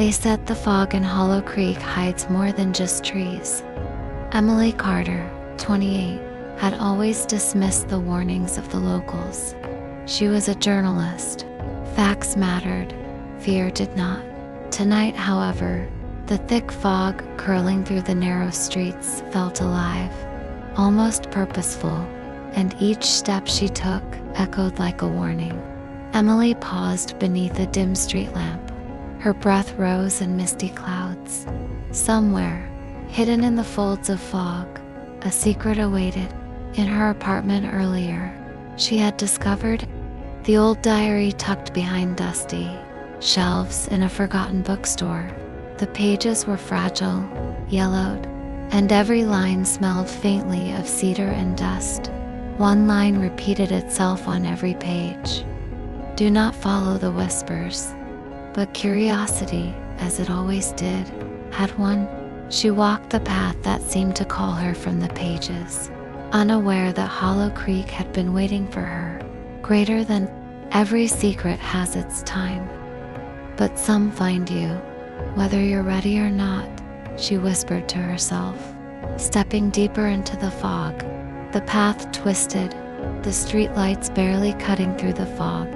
They said the fog in Hollow Creek hides more than just trees. Emily Carter, 28, had always dismissed the warnings of the locals. She was a journalist. Facts mattered, fear did not. Tonight, however, the thick fog curling through the narrow streets felt alive, almost purposeful, and each step she took echoed like a warning. Emily paused beneath a dim street lamp. Her breath rose in misty clouds. Somewhere, hidden in the folds of fog, a secret awaited. In her apartment earlier, she had discovered the old diary tucked behind dusty shelves in a forgotten bookstore. The pages were fragile, yellowed, and every line smelled faintly of cedar and dust. One line repeated itself on every page. Do not follow the whispers. But curiosity, as it always did, had won. She walked the path that seemed to call her from the pages, unaware that Hollow Creek had been waiting for her. Greater than every secret has its time. But some find you, whether you're ready or not, she whispered to herself. Stepping deeper into the fog, the path twisted, the streetlights barely cutting through the fog.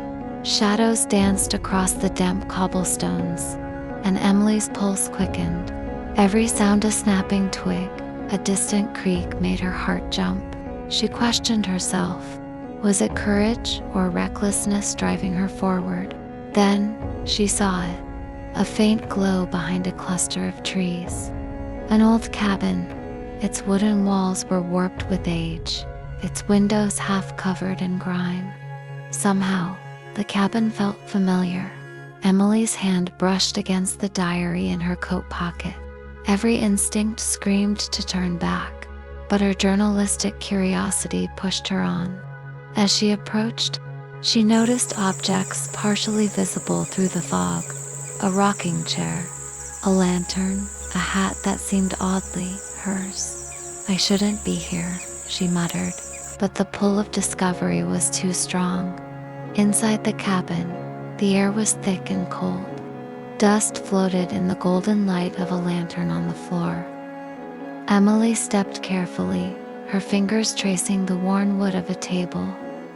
Shadows danced across the damp cobblestones, and Emily's pulse quickened. Every sound a snapping twig, a distant creak made her heart jump. She questioned herself. Was it courage or recklessness driving her forward? Then she saw it, a faint glow behind a cluster of trees. An old cabin. Its wooden walls were warped with age, its windows half covered in grime. Somehow, the cabin felt familiar. Emily's hand brushed against the diary in her coat pocket. Every instinct screamed to turn back, but her journalistic curiosity pushed her on. As she approached, she noticed objects partially visible through the fog. A rocking chair, a lantern, a hat that seemed oddly hers. I shouldn't be here, she muttered, but the pull of discovery was too strong. Inside the cabin, the air was thick and cold. Dust floated in the golden light of a lantern on the floor. Emily stepped carefully, her fingers tracing the worn wood of a table.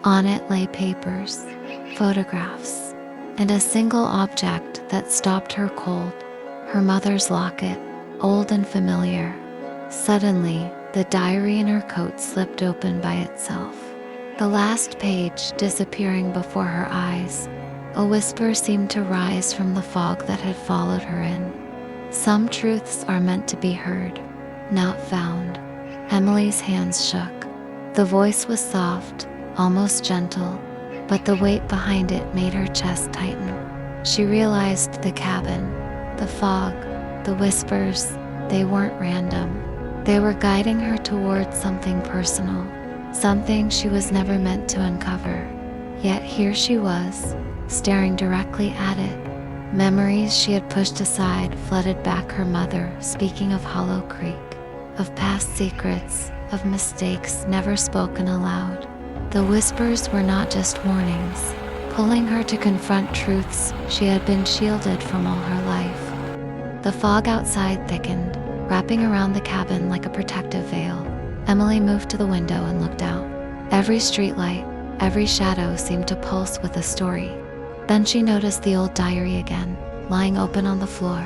On it lay papers, photographs, and a single object that stopped her cold. Her mother's locket, old and familiar. Suddenly, the diary in her coat slipped open by itself, the last page disappearing before her eyes. A whisper seemed to rise from the fog that had followed her in. Some truths are meant to be heard, not found. Emily's hands shook. The voice was soft, almost gentle, but the weight behind it made her chest tighten. She realized the cabin, the fog, the whispers, they weren't random. They were guiding her towards something personal, something she was never meant to uncover. Yet here she was, staring directly at it. Memories she had pushed aside flooded back her mother, speaking of Hollow Creek, of past secrets, of mistakes never spoken aloud. The whispers were not just warnings, pulling her to confront truths she had been shielded from all her life. The fog outside thickened, wrapping around the cabin like a protective veil. Emily moved to the window and looked out. Every streetlight, every shadow seemed to pulse with a story. Then she noticed the old diary again, lying open on the floor.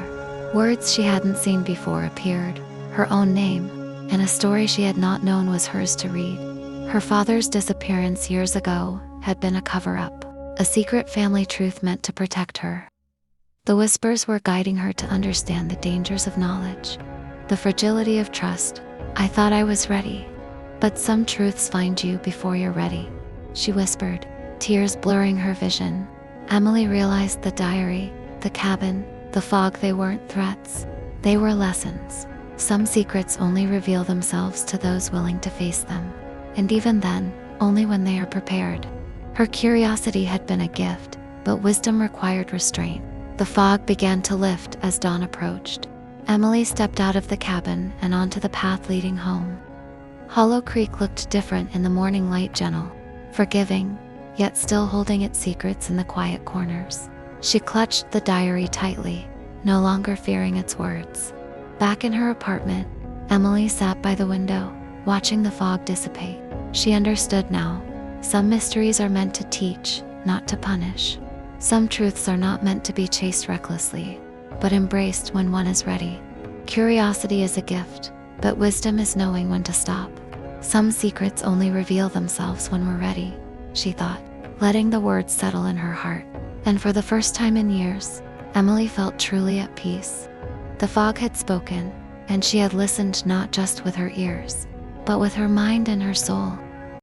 Words she hadn't seen before appeared, her own name, and a story she had not known was hers to read. Her father's disappearance years ago had been a cover-up, a secret family truth meant to protect her. The whispers were guiding her to understand the dangers of knowledge, the fragility of trust. I thought I was ready, but some truths find you before you're ready, she whispered, tears blurring her vision. Emily realized the diary, the cabin, the fog, they weren't threats, they were lessons. Some secrets only reveal themselves to those willing to face them, and even then, only when they are prepared. Her curiosity had been a gift, but wisdom required restraint. The fog began to lift as dawn approached. Emily stepped out of the cabin and onto the path leading home. Hollow Creek looked different in the morning light, gentle, forgiving, yet still holding its secrets in the quiet corners. She clutched the diary tightly, no longer fearing its words. Back in her apartment, Emily sat by the window, watching the fog dissipate. She understood now. Some mysteries are meant to teach, not to punish. Some truths are not meant to be chased recklessly, but embraced when one is ready. Curiosity is a gift, but wisdom is knowing when to stop. Some secrets only reveal themselves when we're ready, she thought, letting the words settle in her heart. And for the first time in years, Emily felt truly at peace. The fog had spoken, and she had listened not just with her ears, but with her mind and her soul.